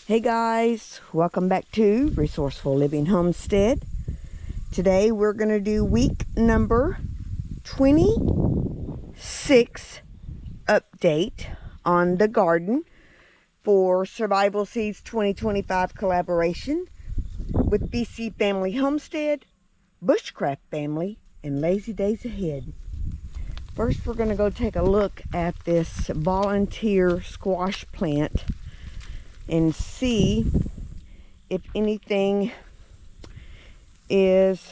Hey guys, welcome back to Resourceful Living Homestead. Today we're going to do week number 26 update on the garden for Survival Seeds 2025 collaboration with BC Family Homestead, Bushcraft Family, and Lazy Days Ahead. First we're going to go take a look at this volunteer squash plant and see if anything is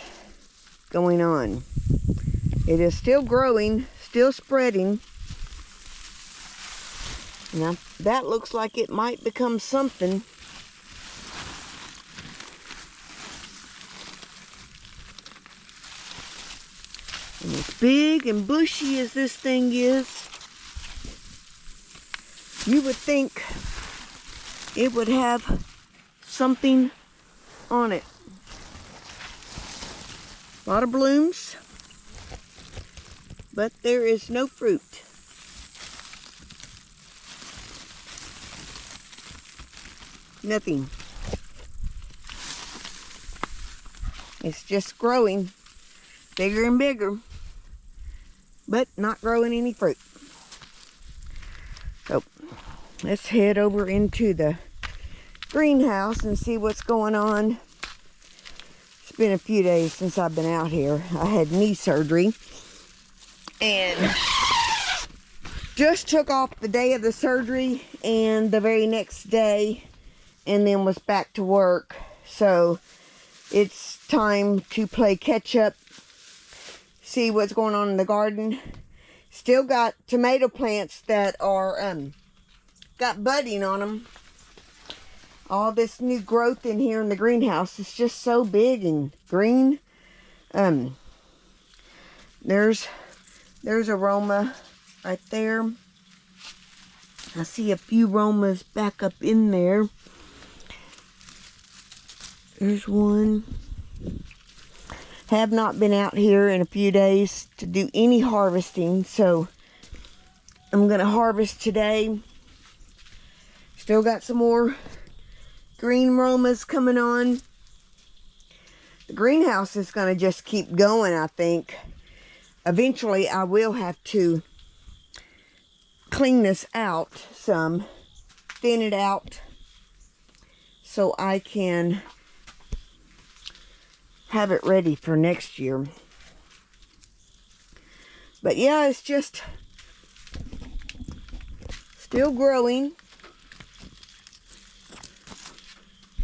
going on. It is still growing, still spreading. Now that looks like it might become something. And as big and bushy as this thing is, you would think it would have something on it. A lot of blooms, but there is no fruit. Nothing. It's just growing bigger and bigger, but not growing any fruit. So let's head over into the greenhouse and see what's going on. It's been a few days since I've been out here. I had knee surgery and just took off the day of the surgery and the very next day, and then was back to work. So it's time to play catch up, see what's going on in the garden. Still got tomato plants that are got budding on them. All this new growth in here in the greenhouse is just so big and green. There's a Roma right there. I see a few Romas back up in there. There's one. Have not been out here in a few days to do any harvesting, so I'm gonna harvest today. Still got some more green Romas coming on. The greenhouse is gonna just keep going, I think. Eventually I will have to clean this out some, thin it out, so I can have it ready for next year. But yeah, it's just still growing.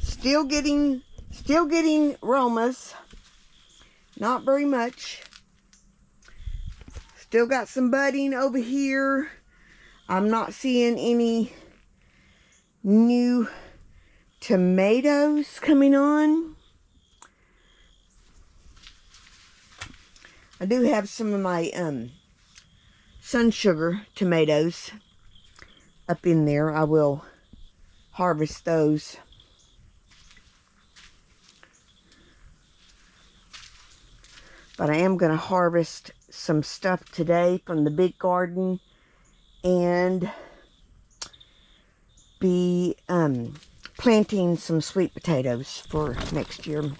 Still getting Romas. Not very much. Still got some budding over here. I'm not seeing any new tomatoes coming on. I do have some of my sun sugar tomatoes up in there. I will harvest those. But I am going to harvest some stuff today from the big garden and be planting some sweet potatoes for next year. Let's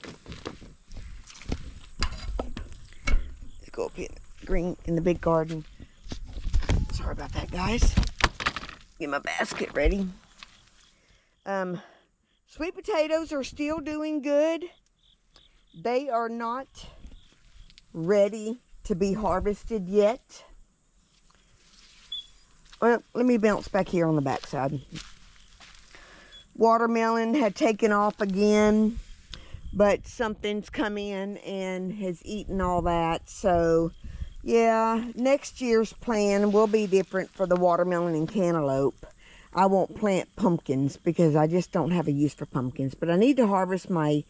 go up in green in the big garden. Sorry about that, guys. Get my basket ready. Sweet potatoes are still doing good. They are not ready to be harvested yet. Well, let me bounce back here on the back side. Watermelon had taken off again, but something's come in and has eaten all that. So yeah, next year's plan will be different for the watermelon and cantaloupe. I won't plant pumpkins because I just don't have a use for pumpkins, but I need to harvest my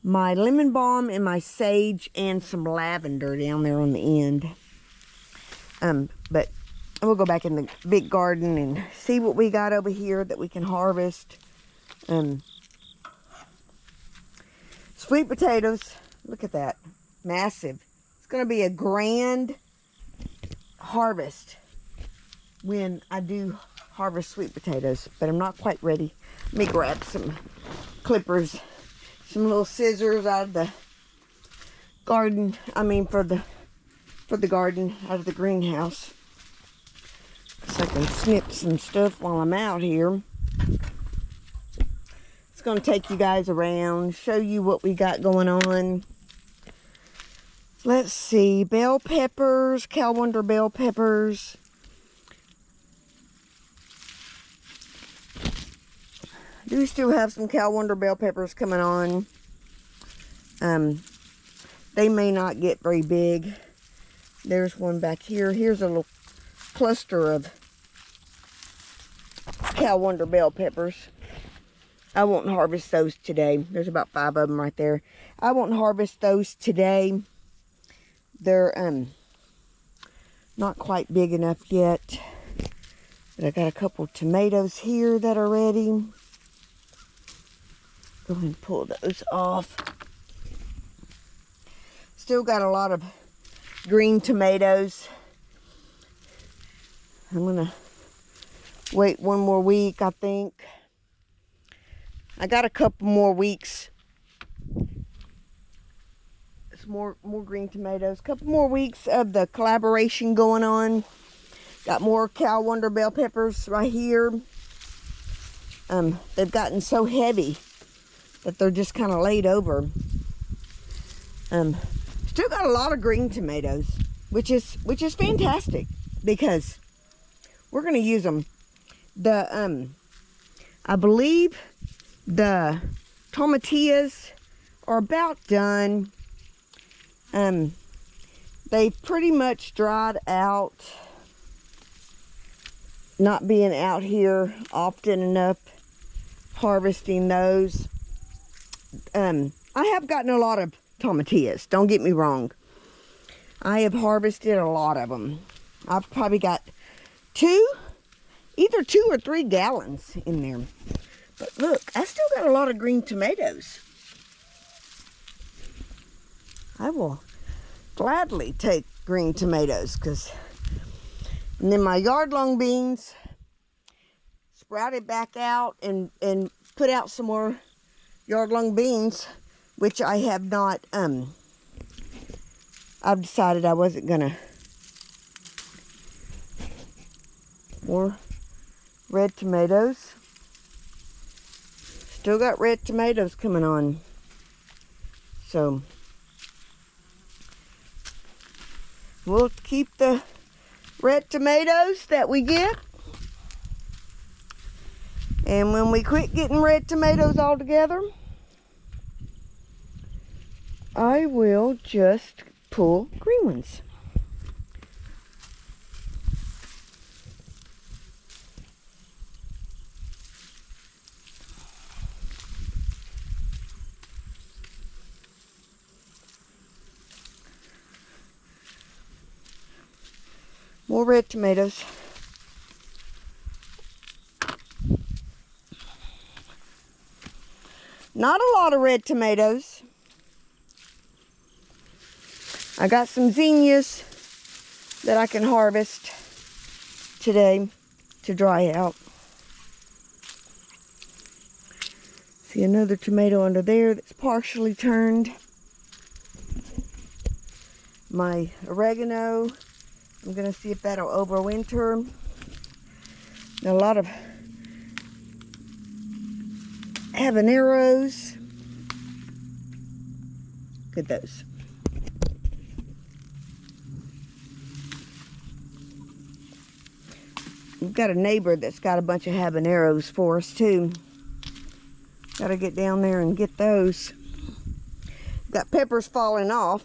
lemon balm and my sage and some lavender down there on the end. But we'll go back in the big garden and see what we got over here that we can harvest. Sweet potatoes, look at that, massive. It's going to be a grand harvest when I do harvest sweet potatoes, but I'm not quite ready. Let me grab some clippers, some little scissors out of the garden. I mean, for the garden, out of the greenhouse, so I can snip some stuff while I'm out here. It's going to take you guys around, show you what we got going on. Let's see, bell peppers, calendar bell peppers. Do still have some calendar bell peppers coming on. They may not get very big. There's one back here. Here's a little cluster of calendar bell peppers. I won't harvest those today. There's about 5 of them right there. I won't harvest those today. They're not quite big enough yet. But I got a couple tomatoes here that are ready. Go ahead and pull those off. Still got a lot of green tomatoes. I'm gonna wait 1 more week, I think. I got a couple more weeks. Some more green tomatoes. Couple more weeks of the collaboration going on. Got more calendar bell peppers right here. They've gotten so heavy that they're just kind of laid over. Still got a lot of green tomatoes, which is fantastic, because we're going to use them. I believe the tomatillas are about done. They've pretty much dried out, not being out here often enough harvesting those. I have gotten a lot of tomatillas, don't get me wrong. I have harvested a lot of them. I've probably got either 2 or 3 gallons in there. But look, I still got a lot of green tomatoes. I will gladly take green tomatoes, and then my yard-long beans sprouted back out and put out some more yard-long beans, which I have not, I've decided I wasn't gonna. More red tomatoes. Still got red tomatoes coming on. So we'll keep the red tomatoes that we get. And when we quit getting red tomatoes altogether, I will just pull green ones. More red tomatoes. Not a lot of red tomatoes. I got some zinnias that I can harvest today to dry out. See another tomato under there that's partially turned. My oregano, I'm going to see if that'll overwinter. And a lot of habaneros. Look at those. We've got a neighbor that's got a bunch of habaneros for us too. Got to get down there and get those. Got peppers falling off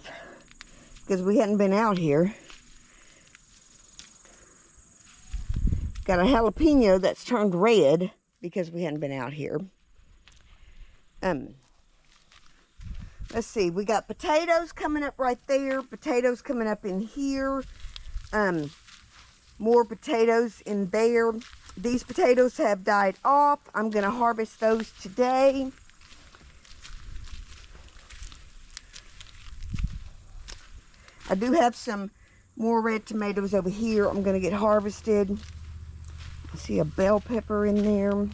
because we hadn't been out here. Got a jalapeno that's turned red because we hadn't been out here. Let's see, we got potatoes coming up right there, potatoes coming up in here, more potatoes in there. These potatoes have died off. I'm going to harvest those today. I do have some more red tomatoes over here I'm going to get harvested. I see a bell pepper in there.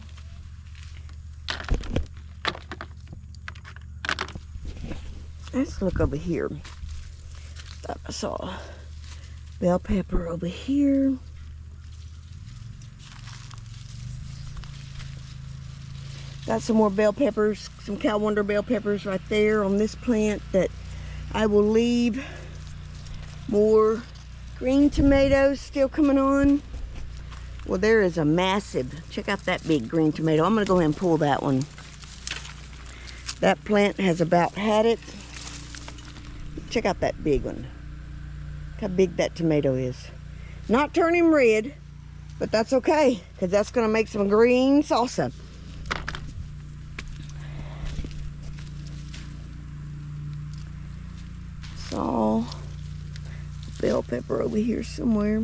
Let's look over here. Thought I saw a bell pepper over here. Got some more bell peppers, some Cal Wonder bell peppers right there on this plant that I will leave. More green tomatoes still coming on. Well, there is a massive, check out that big green tomato. I'm gonna go ahead and pull that one. That plant has about had it. Check out that big one. Look how big that tomato is. Not turning red, but that's okay, because that's gonna make some green salsa. Saw a bell pepper over here somewhere.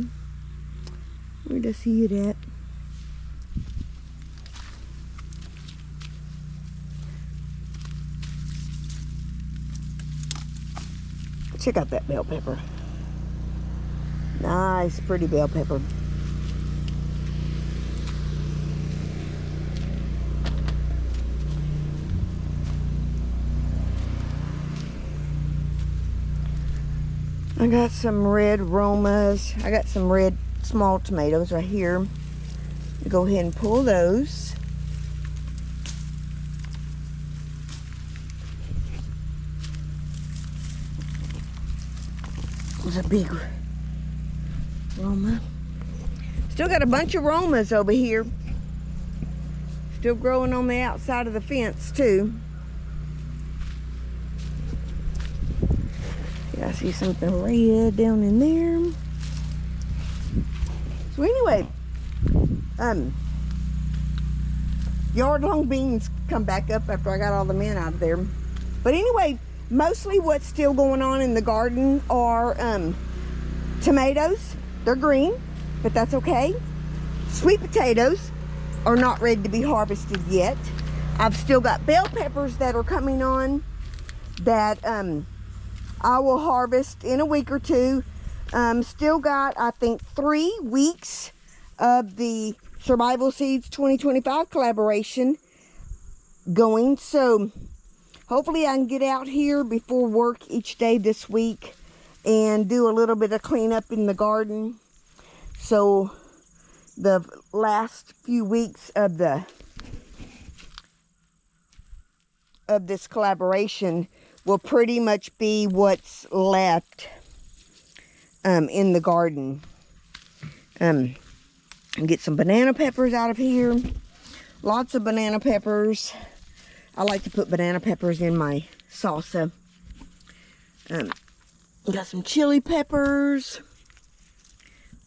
Where did I see it at? Check out that bell pepper. Nice, pretty bell pepper. I got some red Romas. I got some red small tomatoes right here. Go ahead and pull those. There's a big Roma. Still got a bunch of Romas over here. Still growing on the outside of the fence too. Yeah, I see something red down in there. So anyway, yard long beans come back up after I got all the men out of there. But anyway, mostly what's still going on in the garden are tomatoes. They're green, but that's okay. Sweet potatoes are not ready to be harvested yet. I've still got bell peppers that are coming on that I will harvest in a week or two. Still got, I think, 3 weeks of the Survival Seeds 2025 collaboration going. So hopefully I can get out here before work each day this week and do a little bit of cleanup in the garden. So the last few weeks of this collaboration will pretty much be what's left in the garden. And get some banana peppers out of here. Lots of banana peppers. I like to put banana peppers in my salsa. Got some chili peppers.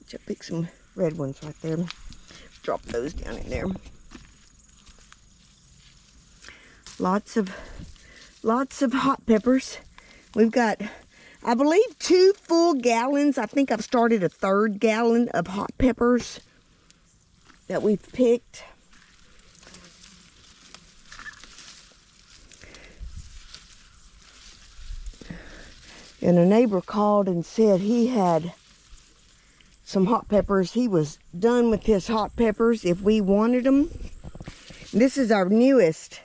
Which I picked some red ones right there. Drop those down in there. Lots of hot peppers. We've got, I believe, 2 full gallons. I think I've started a 3rd gallon of hot peppers that we've picked. And a neighbor called and said he had some hot peppers. He was done with his hot peppers if we wanted them. This is our newest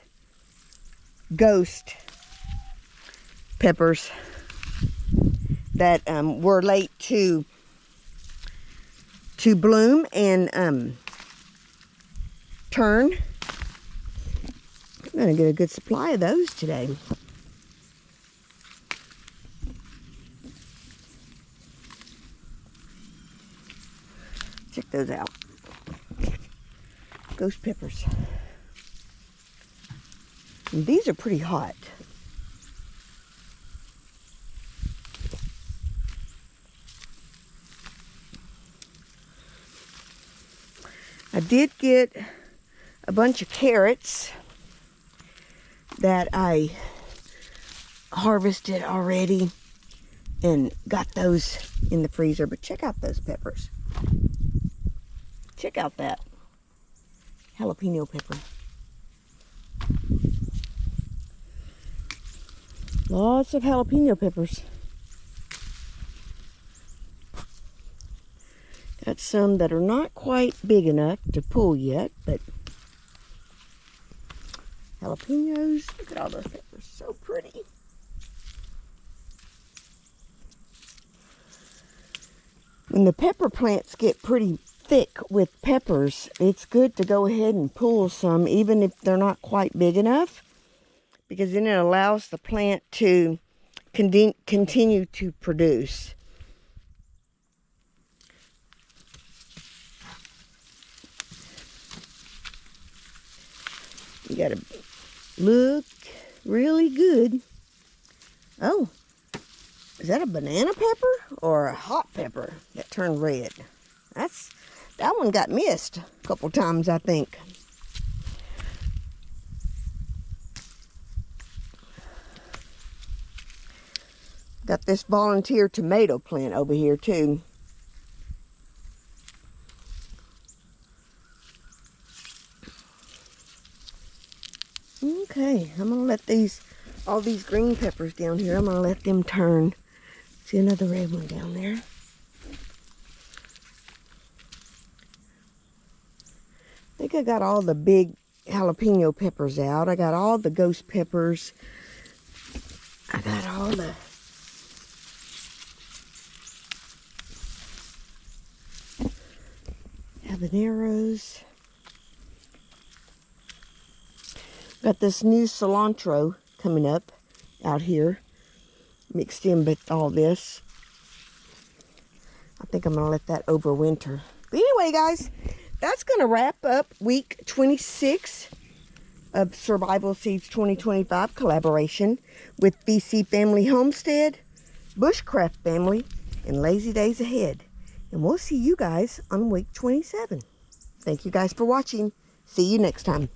ghost peppers that were late to bloom and turn. I'm gonna get a good supply of those today. Check those out. Ghost peppers. And these are pretty hot. I did get a bunch of carrots that I harvested already and got those in the freezer. But check out those peppers. Check out that jalapeno pepper. Lots of jalapeno peppers. Got got some that are not quite big enough to pull yet, but jalapenos. Look at all those peppers, so pretty. When the pepper plants get pretty thick with peppers, it's good to go ahead and pull some, even if they're not quite big enough, because then it allows the plant to continue to produce. You gotta look really good. Oh, is that a banana pepper or a hot pepper that turned red? That one got missed a couple times, I think. Got this volunteer tomato plant over here too. Okay, I'm gonna let all these green peppers down here, I'm gonna let them turn. See another red one down there. I think I got all the big jalapeno peppers out. I got all the ghost peppers. I got all the habaneros. Got this new cilantro coming up out here, mixed in with all this. I think I'm gonna let that overwinter. But anyway, guys, that's gonna wrap up week 26 of Survival Seeds 2025 collaboration with VC Family Homestead, Bushcraft Family, and Lazy Days Ahead. And we'll see you guys on week 27. Thank you guys for watching. See you next time.